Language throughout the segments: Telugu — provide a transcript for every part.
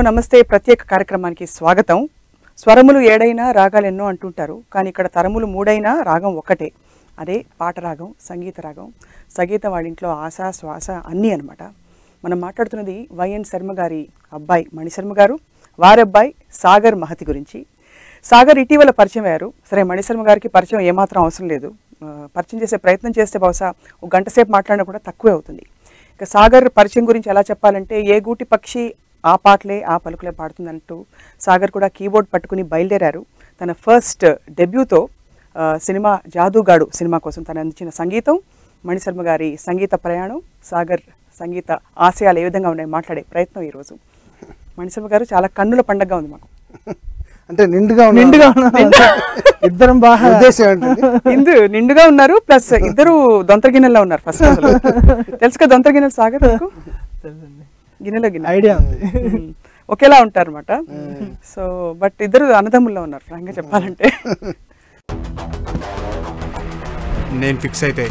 నమస్తే ప్రత్యేక కార్యక్రమానికి స్వాగతం. స్వరములు ఏడైనా రాగాలెన్నో అంటుంటారు, కానీ ఇక్కడ తరములు మూడైనా రాగం ఒకటే. అదే పాట రాగం, సంగీత రాగం. సంగీత వాళ్ళింట్లో ఆశ శ్వాస అన్నీ అనమాట. మనం మాట్లాడుతున్నది వైఎన్ శర్మ గారి అబ్బాయి మణిశర్మ గారు, వారి అబ్బాయి సాగర్ మహతి గురించి. సాగర్ ఇటీవల పరిచయం అయ్యారు. సరే, మణిశర్మ గారికి పరిచయం ఏమాత్రం అవసరం లేదు. పరిచయం చేసే ప్రయత్నం చేస్తే బహుశా ఒక గంట సేపు మాట్లాడినా కూడా తక్కువే అవుతుంది. ఇక సాగర్ పరిచయం గురించి ఎలా చెప్పాలంటే, ఏ గూటి పక్షి ఆ పాటలే ఆ పలుకులే పాడుతుందంటూ సాగర్ కూడా కీబోర్డ్ పట్టుకుని బయలుదేరారు. తన ఫస్ట్ డెబ్యూతో సినిమా జాదూగాడు సినిమా కోసం తను అందించిన సంగీతం, మణిశర్మ గారి సంగీత ప్రయాణం, సాగర్ సంగీత ఆశయాలు ఏ విధంగా ఉన్నాయి మాట్లాడే ప్రయత్నం ఈరోజు. మణిశర్మ గారు, చాలా కన్నుల పండగగా ఉంది మాకు. అంటే నిండుగా ఇద్దరం బాగా నిండుగా ఉన్నారు. ప్లస్ ఇద్దరు దొంతరగిన్నెల్లో ఉన్నారు. ఫస్ట్ తెలుసు కదా దొంతరగిన్నెలు సాగర్ గిన్నెలో గిన్నె ఐడియా ఉంది. ఒకేలా ఉంటారు అనమాట. సో బట్ ఇద్దరు అన్నదమ్ముల్లో ఉన్నారు ఫ్రాంక్గా చెప్పాలంటే. నేను ఫిక్స్ అయితే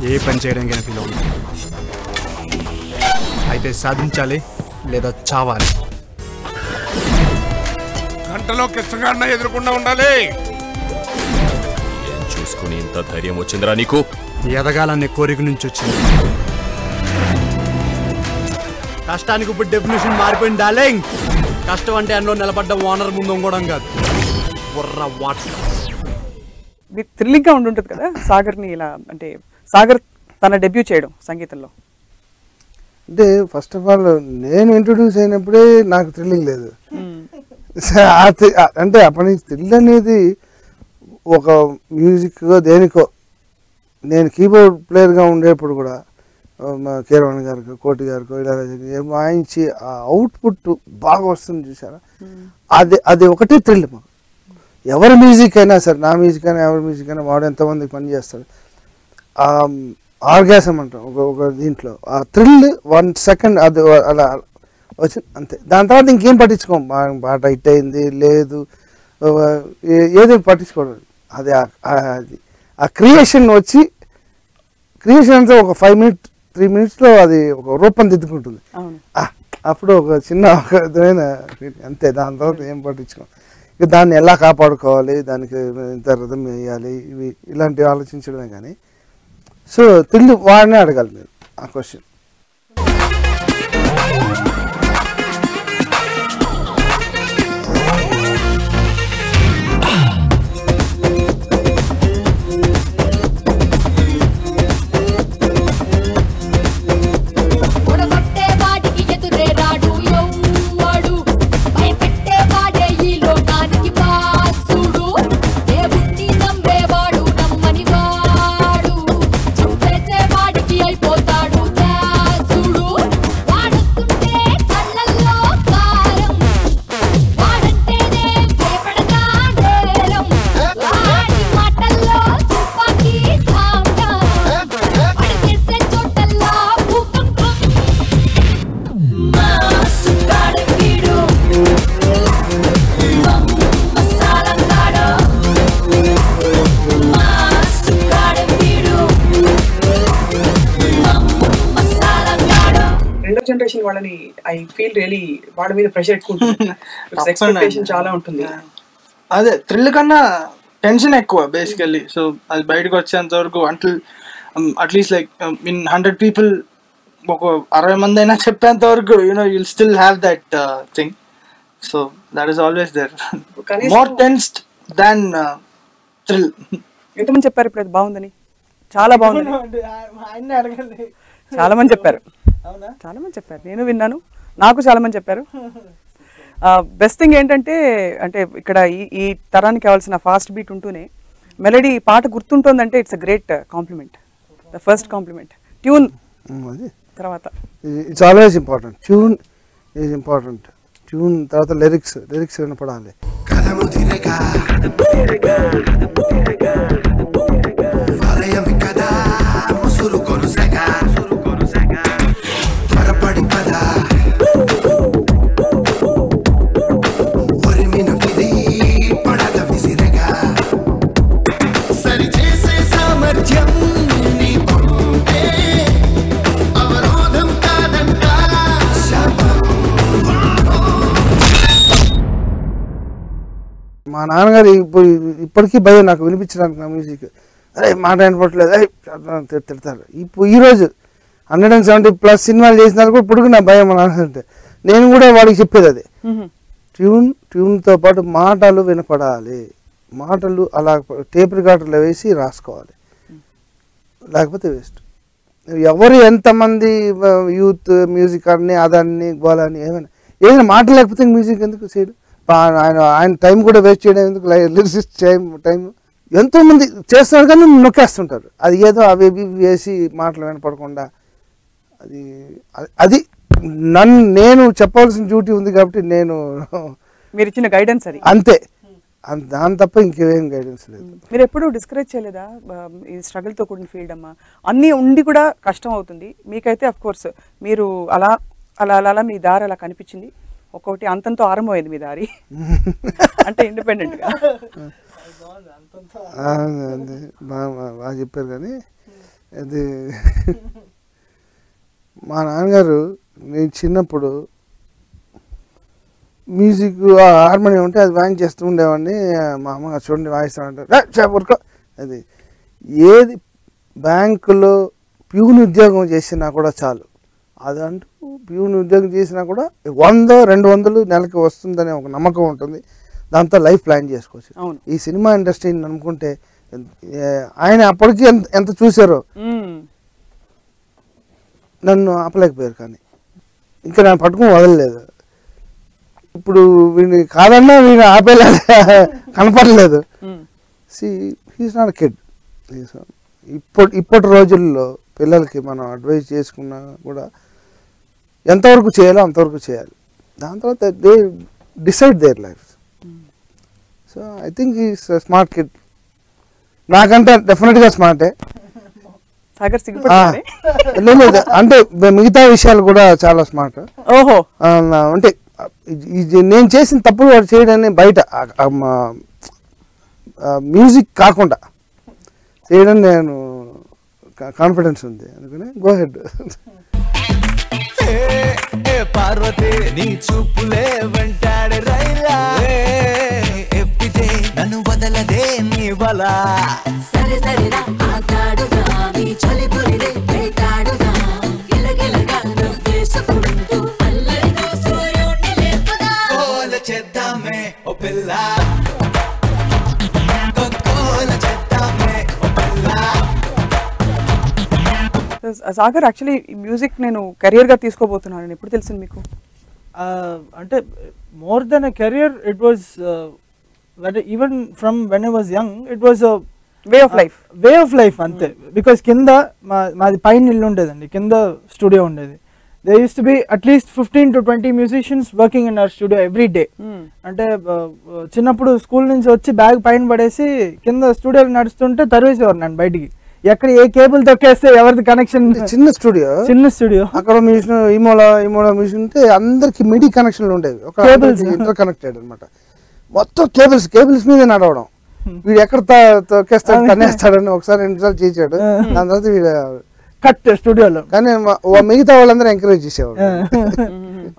ఏ పని చేయడానికి ఫీల్ అవుతుంది. అయితే సాధించాలి లేదా చావాలి. గంటలో కృష్ణగాడిన ఎదురుకుండా ఉండాలి. ఏం చూసుకుని ఇంత ధైర్యం వచ్చిందిరా నీకు? ఎదగాలనే కోరిక నుంచి వచ్చింది. కష్టానికి ఇప్పుడు డెఫినేషన్ మారిపోయింది డార్లింగ్. కష్టం అంటే అందులో నిలబడ్డ ఓనర్ ముందు ఉంగడం కాదు. మీకు థ్రిల్లింగ్గా ఉండుంటుంది కదా సాగర్ని ఇలా, అంటే సాగర్ తన డెబ్యూ చేయడం సంగీతంలో. అంటే ఫస్ట్ ఆఫ్ ఆల్ నేను ఇంట్రొడ్యూస్ అయినప్పుడే నాకు థ్రిల్లింగ్ లేదు. అంటే అప్పటి నుంచి థ్రిల్ అనేది ఒక మ్యూజిక్గా దేనికో. నేను కీబోర్డ్ ప్లేయర్గా ఉండేప్పుడు కూడా కీరవాణి గారికి, కోటి గారికి, ఇళయరాజాకి వాయించి ఆ అవుట్పుట్ బాగా వస్తుంది చూసారా, అది ఒకటే థ్రిల్ మాకు. ఎవరి మ్యూజిక్ అయినా సరే, నా మ్యూజిక్ అయినా ఎవరి మ్యూజిక్ అయినా వాడు ఎంతమంది పని చేస్తాడు, ఆర్గాసం అంటాం ఒక దీంట్లో. ఆ థ్రిల్ 1 సెకండ్ అది అలా వచ్చింది అంతే. దాని తర్వాత ఇంకేం పట్టించుకోం. పాట హిట్ అయింది లేదు ఏది పట్టించుకోవడం. అది ఆ క్రియేషన్ వచ్చి, క్రియేషన్ అంతా ఒక 3 మినిట్స్లో అది ఒక రూపం దిద్దుకుంటుంది. అప్పుడు ఒక చిన్న విధమైన అంతే. దాని తర్వాత ఏం పట్టించుకోం. ఇక దాన్ని ఎలా కాపాడుకోవాలి, దానికి ఇంత రథం వేయాలి, ఇలాంటివి ఆలోచించడమే. కానీ సో తిల్లు వాడినే అడగాలి మీరు ఆ క్వశ్చన్. జనరేషన్ వాళ్ళని ఐ ఫీల్ రియలీ వాళ్ళ మీద ప్రెషర్ ఎక్కువ ఉంటుంది. ఎక్స్పెక్టేషన్ చాలా ఉంటుంది. అదే థ్రిల్ కన్నా టెన్షన్ ఎక్కువ బేసికల్లీ. సో అది బయటకు వచ్చేంత వరకు until at least like in 100 people ఒక 60 మంది అయినా చెప్పేంత వరకు you'll still have that thing. So that is always there. More tensed than thrill. ఎంతమంది చెప్పారు ఇప్పుడు అది బాగుందని? చాలా బాగుంది. చాలా మంది చెప్పారు. చాలా మంది చెప్పారు, నేను విన్నాను, నాకు చాలా మంది చెప్పారు. బెస్ట్ థింగ్ ఏంటంటే, అంటే ఇక్కడ ఈ తరానికి కావాల్సిన ఫాస్ట్ బీట్ ఉంటూనే మెలడీ పాట గుర్తుంటుందంటే it's a great compliment. The first compliment tune తర్వాత. It's always important. Tune is important. Tune తర్వాత లిరిక్స్ వినపడాలి. మా నాన్నగారు ఇప్పటికీ భయం నాకు వినిపించడానికి నా మ్యూజిక్. అరే మాట వినపట్లేదు, అరే తిడతారు. ఇప్పుడు ఈరోజు 170+ సినిమాలు చేసినారు కూడా ఇప్పుడు నా భయం మా నాన్న అంటే. నేను కూడా వాడికి చెప్పేది అదే, ట్యూన్తో పాటు మాటలు వినపడాలి, మాటలు అలా టేప్ రికార్డర్లో వేసి రాసుకోవాలి, లేకపోతే వేస్ట్. ఎవరు ఎంతమంది యూత్ మ్యూజిక్ అని అదాన్ని గోళాన్ని ఏదైనా మాట లేకపోతే మ్యూజిక్ ఎందుకు చేయడు? ఆయన టైం కూడా వేస్ట్ చేయడం ఎందుకు? లిరిసిస్ట్ టైం ఎంతోమంది చేస్తున్నారు కానీ నొక్కేస్తుంటారు. అది ఏదో అవి వేసి మాటలు వినపడకుండా అది నేను చెప్పాల్సిన డ్యూటీ ఉంది కాబట్టి నేను మీరు ఇచ్చిన గైడెన్స్ అది అంతే, దాని తప్ప ఇంకేం గైడెన్స్ లేదు. మీరు ఎప్పుడూ డిస్కరేజ్ చేయలేదా ఈ స్ట్రగుల్తో కూడిన ఫీల్డ్ అమ్మా, అన్నీ ఉండి కూడా కష్టం అవుతుంది? మీకైతే అఫ్ కోర్స్ మీరు అలా అలా అలా అలా మీ దారి అలా కనిపించింది, ఒక్కొక్కటి అంతంతో ఆరంభమైంది మీ దారి అంటే ఇండిపెండెంట్గా. బాగా చెప్పారు. కానీ అది మా నాన్నగారు నేను చిన్నప్పుడు మ్యూజిక్ హార్మోనియం ఉంటే అది వాయించేస్తూ ఉండేవాడిని. మా అమ్మగారు చూడండి వాయిస్తామంటారు ఊరుకో. అది ఏది బ్యాంకులో ప్యూన్ ఉద్యోగం చేసినా కూడా చాలు, అదంటూ ప్యూన్ ఉద్యోగం చేసినా కూడా 100-200 నెలకి వస్తుందనే ఒక నమ్మకం ఉంటుంది. దాంతో లైఫ్ ప్లాన్ చేసుకోవచ్చు. ఈ సినిమా ఇండస్ట్రీని నమ్ముకుంటే ఆయన అప్పటికి ఎంత చూసారో నన్ను ఆపలేకపోయారు. కానీ ఇంకా నేను పట్టుకుని వదలలేదు. ఇప్పుడు వీడిని కాదన్నా వీడిని ఆపేలాగా కనపడలేదు. He's not kid. ఇప్పటి రోజుల్లో పిల్లలకి మనం అడ్వైజ్ చేసుకున్నా కూడా ఎంతవరకు చేయాలో అంతవరకు చేయాలి. దాని తర్వాత they decide their life. So I think he's smart kid. నాకంటే డెఫినెట్గా స్మార్టే. లేదు అంటే మిగతా విషయాలు కూడా చాలా స్మార్ట్. ఓహో, అంటే నేను చేసిన తప్పులు వాడు చేయడాన్ని బయట మ్యూజిక్ కాకుండా చేయడం నేను కాన్ఫిడెన్స్ ఉంది. అందుకని గో హెడ్. పార్వతి నీ చూపులే వెంటాడే రైలా, నన్ను వదలదే నీ వల. సరే సరేరా ఆటాడుగా నీ చలిపురిదే వేటాడుగా, గిలగిలగా నవ్వేసుకుంటూ అల్లరితో సూర్యుడిని లేపుగా. గోల చేద్దామే ఓ పిల్ల, గోల చేద్దామే ఓ పిల్ల. సాగర్, యాక్చువల్లీ మ్యూజిక్ నేను కెరియర్గా తీసుకోబోతున్నాను, ఎప్పుడు తెలిసింది మీకు? అంటే more than a career, it was even from when I was young, it was way of life అంతే. బికాస్ కింద మాది పైన ఇల్లు ఉండేదండి, కింద స్టూడియో ఉండేది. there used to be at least 15 to 20 musicians working in our studio every day. అంటే చిన్నప్పుడు స్కూల్ నుంచి వచ్చి బ్యాగ్ పైన పడేసి కింద స్టూడియోలో నడుస్తుంటే తరివేసేవారు నన్ను బయటికి. ఎక్కడ ఏ కేబుల్ తొక్కేస్తే ఎవరిది కనెక్షన్. చిన్న స్టూడియో అక్కడ మ్యూజిక్ ఇమోలా మ్యూజిక్ ఉంటే అందరికి మిడి కనెక్షన్లు ఉండేవి, కేబుల్స్ ఇంటర్ కనెక్టెడ్ అనమాట. మొత్తం కేబుల్స్ మీద నడవడం. వీడు ఎక్కడ తొక్కేస్తాడు తన్నేస్తాడని ఒకసారి 2 సార్లు చేసాడు. దాని తర్వాత వీడు కట్ స్టూడియోలో. కానీ మిగతా వాళ్ళందరూ ఎంకరేజ్ చేసేవాడు.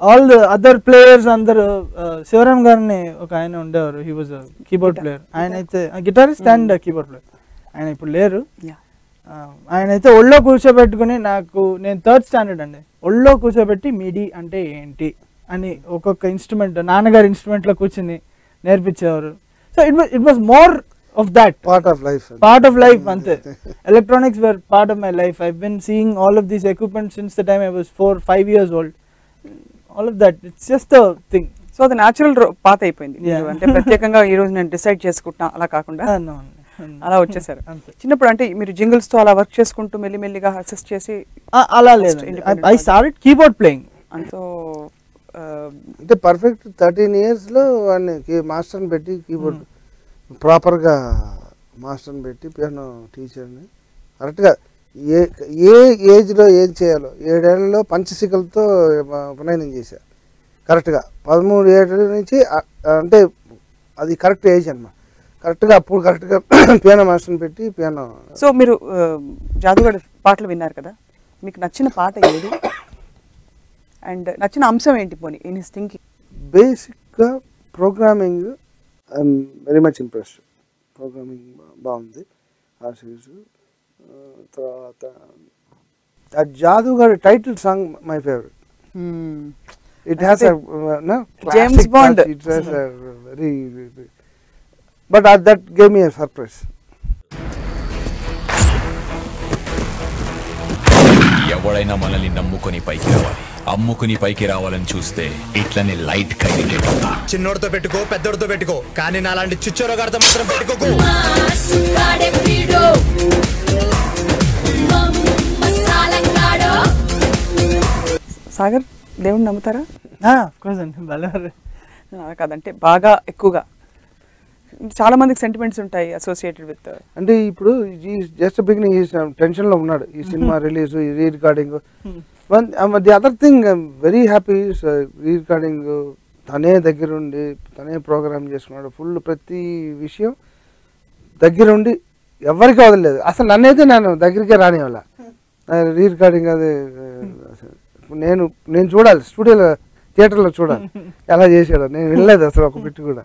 ఆల్ ద అదర్ ప్లేయర్స్ అందరు. శివరామ్ గారిని ఒక ఆయన ఉండేవారు, హీ వాజ్ కీబోర్డ్ ప్లేయర్. ఆయన అయితే గిటారిస్ట్ అండ్ కీబోర్డ్ ప్లేయర్. ఆయన ఇప్పుడు లేరు. ఆయన అయితే ఒళ్ళో కూర్చోబెట్టుకుని నేను 3rd స్టాండర్డ్ అండి, ఒళ్ళో కూర్చోబెట్టి మిడి అంటే ఏంటి అని ఒక్కొక్క ఇన్స్ట్రుమెంట్ నాన్నగారి ఇన్స్ట్రుమెంట్లో కూర్చుని నేర్పించేవారు. So it was more of that part of life ante. Electronics were part of my life. I've been seeing all of these equipment since the time I was 4-5 years old. All of that, it's just a thing. So the natural path అయిపోయింది. అంటే ప్రత్యేకంగా ఈ రోజు నేను డిసైడ్ చేసుకుంటా అలా కాకుండా అలా వచ్చేసారు. చిన్నప్పుడు అంటే మీరు జింగిల్స్ తో అలా వర్క్ చేసుకుంటూ మెల్లిమెల్లిగా అసిస్ట్ చేసి అలా లేదు. I started keyboard playing. అంతో అంటే పర్ఫెక్ట్ 13 years లో మాస్టర్ని పెట్టి కీబోర్డ్ ప్రాపర్గా మాస్టర్ని పెట్టి పియానో టీచర్ని కరెక్ట్గా ఏ ఏజ్లో ఏం చేయాలో 7 ఏళ్లలో పంచశిఖలతో ఉపనయనం చేశాను కరెక్ట్గా. 13 ఏళ్ళ నుంచి అంటే అది కరెక్ట్ ఏజ్ అన్నమాట. కరెక్ట్గా అప్పుడు కరెక్ట్గా పియానో మాస్టర్ని పెట్టి పియానో. సో మీరు జాదుగడి పాటలు విన్నారు కదా, మీకు నచ్చిన పాట ఏది అండ్ నచ్చిన అంశం ఏంటి పోనీ ఇన్ హిస్ థింకింగ్? బేసిక్గా programming I'm very much impress. Programming బాగుంది ఆ సిరీస్. తర్వాత ఆ జాదుగారి title song my favourite. It has a James Bond. It has a very, but that gave me a surprise. ఎవడైనా మనల్ని నమ్ముకొని పైకి రావాలి, అమ్ముకుని పైకి రావాలని చూస్తే ఇట్లనే లైట్ కైటెడ్ అవుతా. చిన్నోడితో పెట్టుకో, పెద్దోడితో పెట్టుకో, కానీ నాలాంటి చిచ్చోరగాడితో మాత్రం పెట్టుకోకు. సాగర్ దేవుణ్ణి నమ్ముతారా? కోర్స్ అండి భలే కాదంటే బాగా ఎక్కువగా చాలా మందికి సెంటిమెంట్స్ ఉంటాయి అసోసియేటెడ్ విత్. అంటే ఇప్పుడు జస్ట్ బిగినింగ్ ఈ టెన్షన్లో ఉన్నాడు, ఈ cinema release, re recording. The other thing I'm very happy. Re recording తనే దగ్గరుండి తనే ప్రోగ్రామ్ చేసుకున్నాడు. ఫుల్ ప్రతి విషయం దగ్గరుండి ఎవరికి వదలలేదు. అసలు నన్నైతే నేను దగ్గరికే రానివ్వాల. రీ రికార్డింగ్ అది నేను చూడాలి, స్టూడియోలో థియేటర్లో చూడాలి ఎలా చేశాడు. నేను వెళ్ళలేదు అసలు ఒక బిట్ కూడా.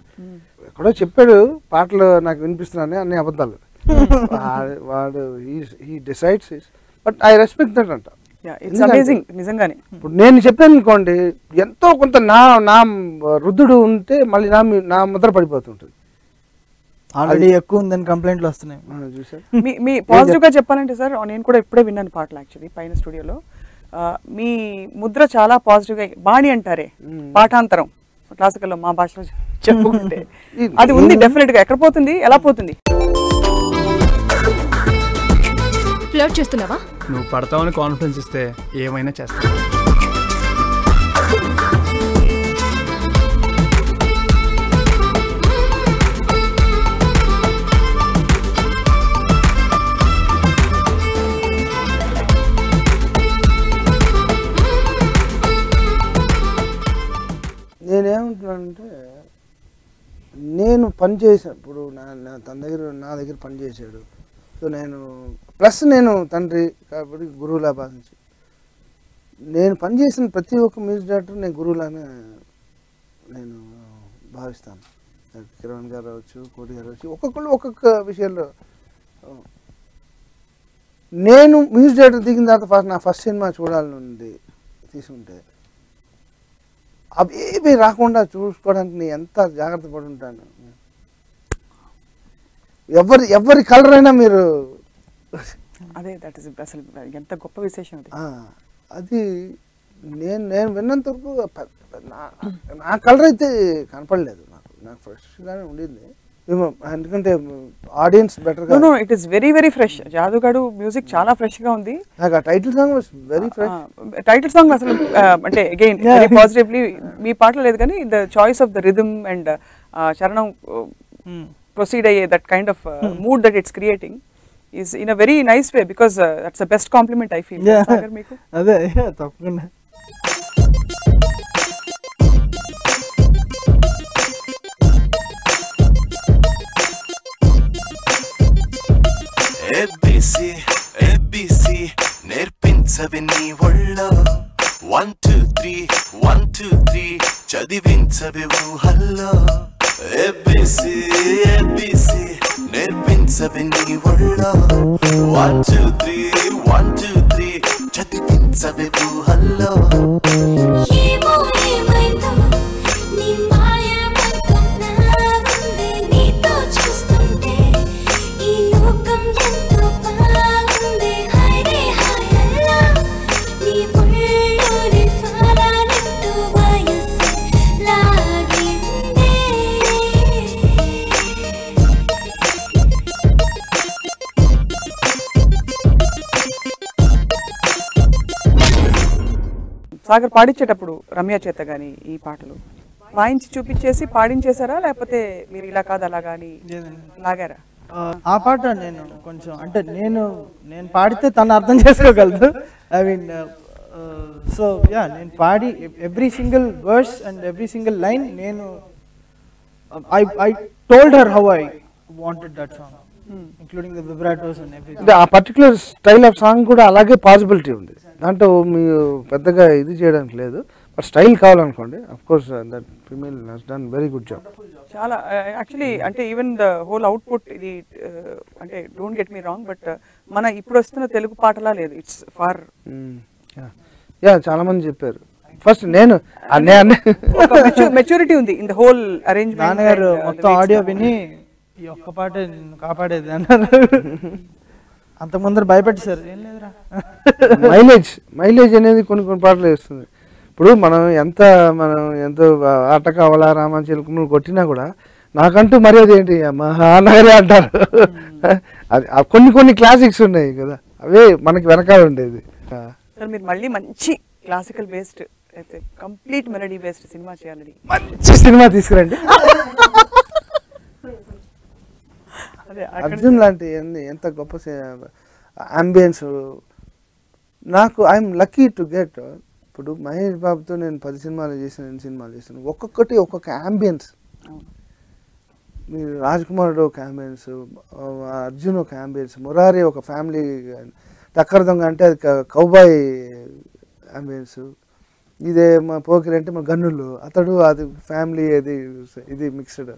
ఎక్కడో చెప్పాడు పాటలు నాకు వినిపిస్తున్నాను, అన్ని అబద్ధాలు. వాడు he decides, but I respect that అంట. నిజంగానే ఇప్పుడు నేను చెప్పాను అనుకోండి, ఎంతో కొంత నా రుద్దుడు ఉంటే మళ్ళీ నా ముద్ర పడిపోతుంటుంది. ఆల్రెడీ ఎక్కువ ఉందని కంప్లైంట్లు వస్తున్నాయి. చూసారు మీ పాజిటివ్ గా చెప్పాలంటే సార్, నేను కూడా ఇప్పుడే విన్నాను పాటలు యాక్చువల్లీ పైన స్టూడియోలో. మీ ముద్ర చాలా పాజిటివ్ గా, బాణి అంటారే పాఠాంతరం క్లాసికల్లో మా భాషలో చెప్పుకుంటే అది ఉంది డెఫినెట్ గా. ఎక్కడ పోతుంది, ఎలా పోతుంది? ఫ్లర్ట్ చేస్తున్నావా? నువ్వు పడతావని కాన్ఫిడెన్స్ ఇస్తే ఏమైనా చేస్తా. నేనేమంటున్నానంటే, నేను పని చేశాను ఇప్పుడు నా దగ్గర పని చేశాడు. సో నేను ప్లస్ నేను తండ్రి కాబట్టి గురువులా భావించి నేను పనిచేసిన ప్రతి ఒక్క మ్యూజిక్ డైరెక్టర్ నేను గురువులానే నేను భావిస్తాను. కిరణ్ గారు అవచ్చు, కోటి గారు అవచ్చు, ఒక్కొక్కళ్ళు ఒక్కొక్క విషయంలో. నేను మ్యూజిక్ డైరెక్టర్ దిగిన తర్వాత నా ఫస్ట్ సినిమా చూడాలని ఉంది తీసుకుంటే అవి రాకుండా చూసుకోవడానికి నేను ఎంత జాగ్రత్త పడి ఉంటాను. ఎవరి కలర్ అయినా మీరు అదే దట్ ఇస్ అసలు ఎంత గొప్ప విశేషం అది. అది నేను విన్నంత వరకు నా కలర్ అయితే కనపడలేదు. నాకు ఫ్రెష్గానే ఉండింది. ఎందుకంటే ఆడియన్స్ బెటర్ గా. No it is very very fresh. జాదుగాడు మ్యూజిక్ చాలా ఫ్రెష్ గా ఉంది. నాకు ఆ title song was very fresh. Title song అసలు అంటే అగైన్ వెరీ పాజిటివ్లీ మీ పాటలో లేదు, కానీ the choice of the rhythm and చరణం ప్రొసీడ్ అయ్యే that kind of mood that it's creating is in a very nice way, because that's the best compliment I feel. మీకు అదే తప్పకుండా. ABC నేర్పించవి నీ ఒళ్ళో 1 2 3 1 2 3 చదివించవి ఊహల్లో. ABC నేర్పించవి నీ ఒళ్ళో 1 2 3 1 2 3 చదివించవి ఊహల్లో. సాగర్ పాడించేటప్పుడు రమ్య చేత కానీ ఈ పాటలు వాయించి చూపించేసి పాడించేశారా, లేకపోతే మీరు ఇలా కాదు అలా కానీ లాగారా? ఆ పాట నేను కొంచెం అంటే నేను పాడితే తను అర్థం చేసుకోగలదు. ఐ మీన్ సో యా, నేను పాడి every single verse and every single line నేను I told her how I wanted that song, including the vibratos and everything. ఆ పర్టికులర్ స్టైల్ ఆఫ్ సాంగ్ కూడా అలాగే పాసిబిలిటీ ఉంది దాంట్లో. మీరు పెద్దగా ఇది చేయడానికి లేదు, బట్ స్టైల్ కావాలనుకోండి of course that female has done very good job. చాలా యాక్చువల్లీ అంటే ఈవెన్ ద హోల్ అవుట్పుట్ ఇది అంటే don't get me wrong but మన ఇప్పుడు వస్తున్న తెలుగు పాటలా లేదు. ఇట్స్ ఫార్ యా చాలా మంది చెప్పారు. ఫస్ట్ నేను మెచ్యూరిటీ ఉంది ఇన్ ద హోల్ అరేంజ్మెంట్. నాన్నగారు మొత్తం ఆడియో విని ఈ ఒక్క పాట నిన్ను కాపాడేది అన్నారు. అంత ముందర భయపెట్టేశారు. ఏం లేదురా మైలేజ్ అనేది కొన్ని పాటలు వేస్తుంది. ఇప్పుడు మనం ఎంతో ఆట కావాలా రామ చిలుకములు కొట్టినా కూడా నాకంటూ మర్యాద ఏంటి మహానగరే అంటారు. అది కొన్ని క్లాసిక్స్ ఉన్నాయి కదా, అవే మనకి వెనకాల ఉండేది. సార్ మీరు మళ్ళీ మంచి క్లాసికల్ బేస్డ్ అయితే కంప్లీట్ మెలడీ బేస్డ్ సినిమా చేయాలని మంచి సినిమా తీసుకురండి. అర్జున్ లాంటి ఎంత గొప్ప అంబియన్స్. నాకు ఐఎమ్ లక్కీ టు గెట్. ఇప్పుడు మహేష్ బాబుతో నేను 10 సినిమాలు చేశాను, 8 సినిమాలు చేశాను. ఒక్కొక్కటి ఒక్కొక్క అంబియన్స్. మీరు రాజ్ కుమార్ ఒక అంబియన్స్, అర్జున్ ఒక అంబియన్స్, మురారి ఒక ఫ్యామిలీ టక్కర దొంగ అంటే అది కౌబాయ్ అంబియన్స్, ఇదే మా పోకిరి అంటే మా గన్నులు అతడు అది ఫ్యామిలీ ఇది మిక్స్డ్.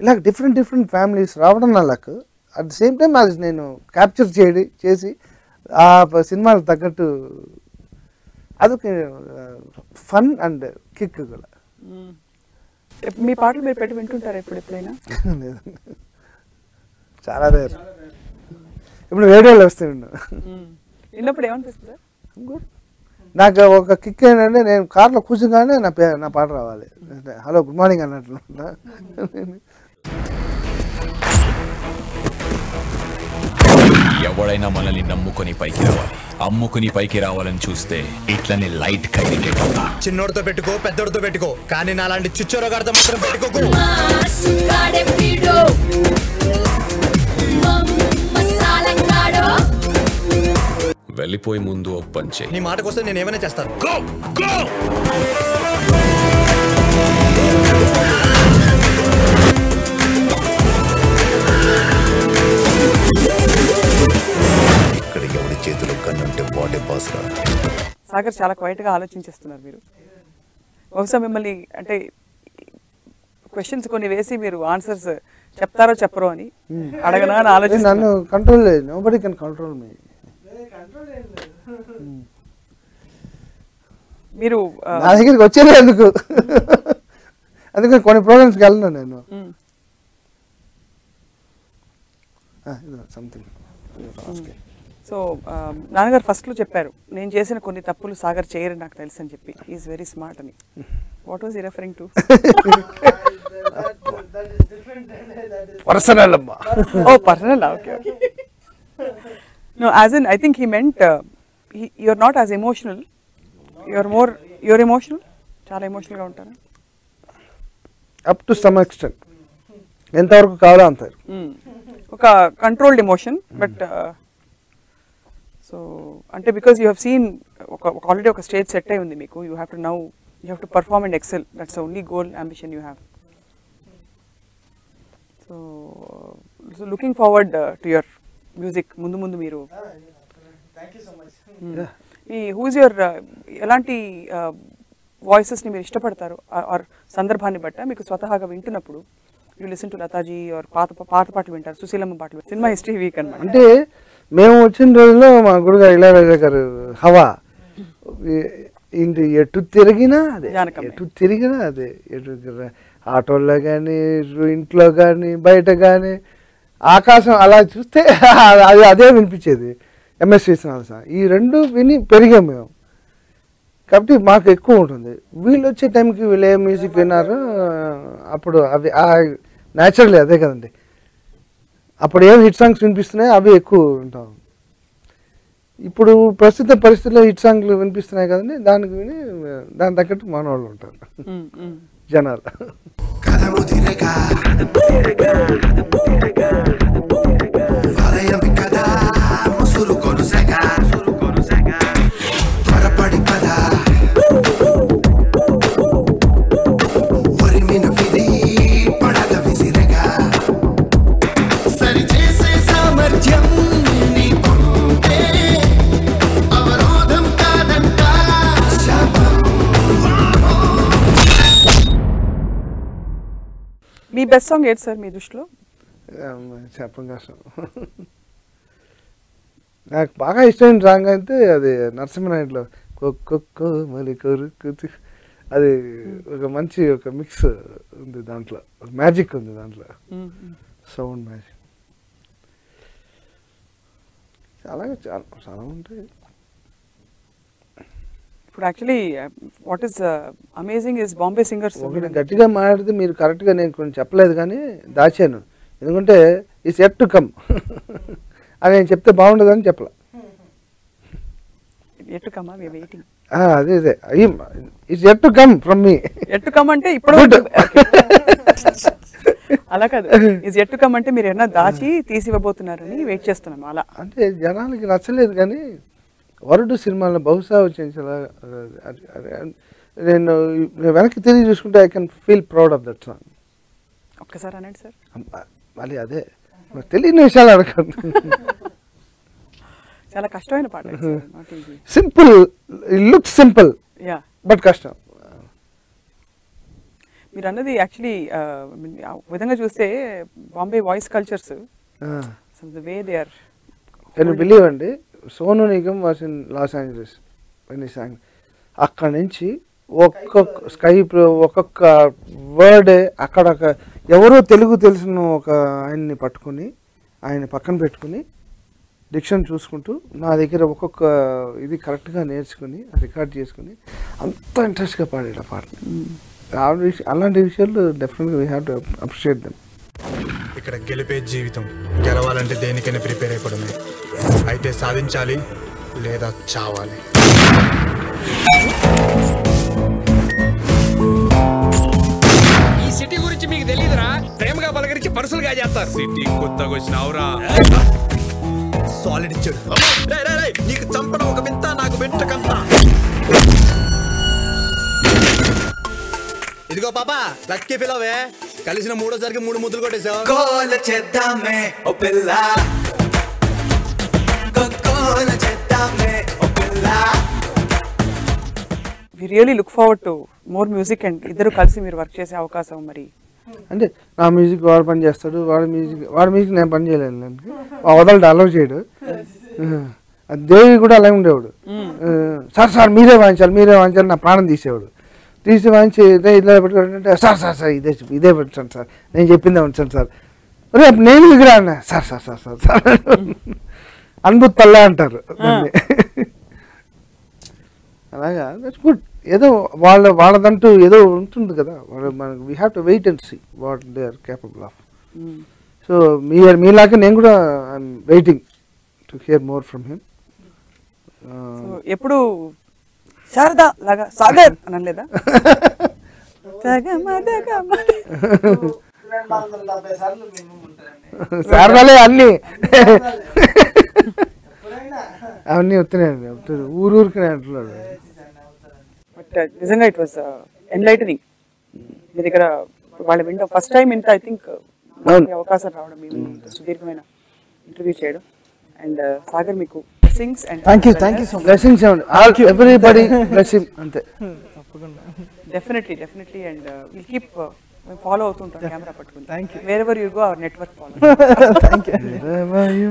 ఇలా డిఫరెంట్ ఫ్యామిలీస్ రావడం నా luck. At the same time అది నేను క్యాప్చర్ చేసి ఆ సినిమాలకు తగ్గట్టు అదొక ఫన్ అండ్ కిక్ కూడా. మీ పాటలు మీరు పెట్టి వింటుంటారా ఎప్పుడైనా? చాలా రేర్. ఇప్పుడు రేడియోలో వస్తాయి విన్నప్పుడు ఏమనిపిస్తుంది? నాకు ఒక కిక్ ఏంటంటే నేను కార్లో కూర్చోగానే నా పాట రావాలి. హలో గుడ్ మార్నింగ్ అన్నట్లు. ఎవడైనా మనల్ని నమ్ముకొని పైకి రావాలి, అమ్ముకుని పైకి రావాలని చూస్తే ఇట్లనే లైట్ కైటేట్ అవుతా. చిన్నోడితో పెట్టుకో పెద్దోడితో పెట్టుకో, కానీ నాలాంటి చిచ్చోరగాడితో మాత్రం పెట్టుకోకు. వెళ్ళిపోయి ముందు ఒక పంచే. నీ మాటకు వస్తే నేను ఏమైనా చేస్తాను. ఇక్కడ ఎవరి చేతిలో కన్నుంటే వాడే బాస్ రా. సాగర్ చాలా క్వైట్గా ఆలోచించేస్తున్నారు మీరు. బహుశా మిమ్మల్ని అంటే క్వశ్చన్స్ కొన్ని వేసి మీరు ఆన్సర్స్ చెప్తారో చెప్పరో అని అడగనా అని ఆలోచిస్తాను. నన్ను కంట్రోల్ లేదు. నోబడీ కెన్ కంట్రోల్ మీ. మీరు నా దగ్గరికి వచ్చేది ఎందుకు? అందుకని కొన్ని ప్రోగ్రామ్స్కి వెళ్ళను నేను. సంథింగ్. సో నాన్నగారు ఫస్ట్లో చెప్పారు నేను చేసిన కొన్ని తప్పులు సాగర్ చేయరు నాకు తెలుసు అని చెప్పి. ఈజ్ వెరీ స్మార్ట్ అని. What was you referring to? Personal అమ్మా. Oh personal. Okay. No, as in I think he meant you're not as emotional. You're emotional. చాలా ఎమోషనల్ గా ఉంటారా? Up to some extent. ఎంతవరకు కావాలో అంత. ఒక కంట్రోల్డ్ ఎమోషన్. బట్ సో అంటే because you have seen already ఒక స్టేజ్ సెట్ అయి ఉంది మీకు. You have to perform and excel. That's the only goal ambition you have. So looking forward to your music. ముందు మీరు హూజ్ యువర్ ఎలాంటి వాయిసెస్ని మీరు ఇష్టపడతారు ఆర్ సందర్భాన్ని బట్ట మీకు స్వతహాగా వింటున్నప్పుడు you listen to Lataji are పాత పాటలు వింటారు, సుశీలమ్మ పాటలు, సినిమా హిస్టరీ వీక్ అనమాట. అంటే మేము వచ్చిన రోజుల్లో మా గురుగారు ఇళయరాజా గారు హవా ఇంటి ఎటు తిరిగినా అదే, ఎటు ఆటోల్లో కానీ ఇంట్లో కానీ బయట కానీ ఆకాశం అలా చూస్తే అదే వినిపించేది. ఎంఎస్ విశ్వనాథ్ సార్ ఈ రెండు విని పెరిగాం మేము. కాబట్టి మాకు ఎక్కువ ఉంటుంది. వీళ్ళు వచ్చే టైంకి వీళ్ళు ఏ మ్యూజిక్ విన్నారు అప్పుడు అవి న్యాచురల్లీ అదే కదండి. అప్పుడు ఏం హిట్ సాంగ్స్ వినిపిస్తున్నాయి అవి ఎక్కువ వింటాం. ఇప్పుడు ప్రస్తుత పరిస్థితుల్లో హిట్ సాంగ్లు వినిపిస్తున్నాయి కదండి, దాని తగ్గట్టు మానవాళ్ళు ఉంటారు జనాలు. బెస్ట్ సాంగ్ ఏది సార్ మీ దృష్టిలో? చెప్పం కష్టం. నాకు బాగా ఇష్టమైన సాంగ్ అయితే అది నరసింహనాయుడులో కొక్కొక్కో మళ్ళీ కొరుకు, అది ఒక మంచి ఒక మిక్స్ ఉంది దాంట్లో, మ్యాజిక్ ఉంది దాంట్లో, సౌండ్ మ్యాజిక్. అలాగే చాలా చాలా ఉంటాయి. ఇప్పుడు actually what is amazing is Bombay singers. ఒకటి గట్టిగా మాట్లాడితే మీరు కరెక్ట్గా నేను కొంచెం చెప్పలేదు కానీ దాచాను, ఎందుకంటే ఇట్స్ ఎట్ టు కమ్ అని నేను చెప్తే బాగుండదని చెప్పలే. Yet to come we waiting. అదే అదే it's yet to come from me. Yet to come అంటే ఇప్పుడు అలా కాదు, ఇస్ ఎట్ టు కమ్ అంటే మీరు ఏమన్నా దాచి తీసివ్వబోతున్నారని వెయిట్ చేస్తున్నాము. అలా అంటే జనాలకి నచ్చలేదు కానీ వరుడు సినిమాలో బహుశా వచ్చింది. నేను వెనక్కి తిరిగి చూసుకుంటే I can feel proud of that song. ఒక్కసారి అనండి సార్. మళ్ళీ అదే తెలియని విషయాలు అడగండి. చాలా కష్టమైన పాట. సింపుల్, లుక్ సింపుల్ బట్ కష్టం. మీరు అన్నది యాక్చువల్లీ విధంగా చూస్తే Bombay voice cultures the way they are. Can you believe అండి, Sonu Nigam was in Los Angeles when he song. అక్కడ నుంచి ఒక్కొక్క స్కైప్ ఒక్కొక్క వర్డ్ అక్కడ ఎవరో తెలుగు తెలిసిన ఒక ఆయన్ని పట్టుకుని ఆయన పక్కన పెట్టుకుని డిక్షన్ చూసుకుంటూ నా దగ్గర ఒక్కొక్క ఇది కరెక్ట్గా నేర్చుకుని రికార్డ్ చేసుకుని అంత ఇంట్రెస్ట్గా పాడాడు ఆ పాట. అలాంటి విషయాలు డెఫినెట్గా we have to appreciate them. ఇక్కడ గెలిపే జీవితం, గెలవాలంటే దేనికైనా ప్రిపేర్ అయిపోవడమే. అయితే సాధించాలి లేదా చావాలి. ఈ సిటీ గురించి మీకు తెలియదురా, ప్రేమగా పలకరించి పర్సులుగా చేస్తారు. సిటీ కొత్తగా వచ్చినావురా, సాలిడ్ ఇచ్చాడు. నీకు చంపడం ఒక వింత, నాకు వెంటకంత. ఇదిగో పాపా, లక్కీ పిల్లవే, కలిసిన మూడోసారికి 3 ముద్దులు కొట్టేసావు. గోల చేద్దామే ఓ పిల్ల, గోల చేద్దామే ఓ పిల్ల. We really look forward to more music and ఇద్దరు కలిసి మీరు వర్క్ చేసే అవకాశం. మరి అంటే నా మ్యూజిక్ వాడు పని చేస్తాడు, వాడి మ్యూజిక్ నేను పని చేయలేను, వదలడు, అలౌ చేయడు. దేవి కూడా అలాగే ఉండేవాడు. సార్ మీరే వాయించాలి నా ప్రాణం తీసేవాడు. తీసి వాయించి ఇలా పెట్టుకోవాలంటే సార్ ఇదే పెట్టండి సార్, నేను చెప్పిందే ఉంచండి సార్. అరే నేను దగ్గర అన్నా సార్ అనుభూతి తల్లే అంటారు. అలాగా దట్స్ గుడ్. ఏదో వాళ్ళదంటూ ఏదో ఉంటుంది కదా, మనకు we have to wait and see what they are capable of. So మీలాగా నేను కూడా I'm waiting to hear more from him. ఎప్పుడు శారదా లాగా సాగర్ అనలేదా? శారదాలే అన్నీ అవన్నీ వస్తున్నాయండి, ఊరికనే అంటున్నాడు. బట్ నిజంగా ఇట్ వాస్ ఎన్లైటనింగ్. మీ దగ్గర వాళ్ళ విండో ఫస్ట్ టైం ఇంత ఐ థింక్ అవకాశం రావడం, మేము సుదీర్ఘమైన ఇంటర్వ్యూ చేయడం. అండ్ సాగర్ మీకు blessings and thank you so much. Blessings everybody bless him ante. Definitely and we'll keep follow అవుతుంటాం కెమెరా పట్టుకుని. Wherever you go our network follow. Thank you. Wherever you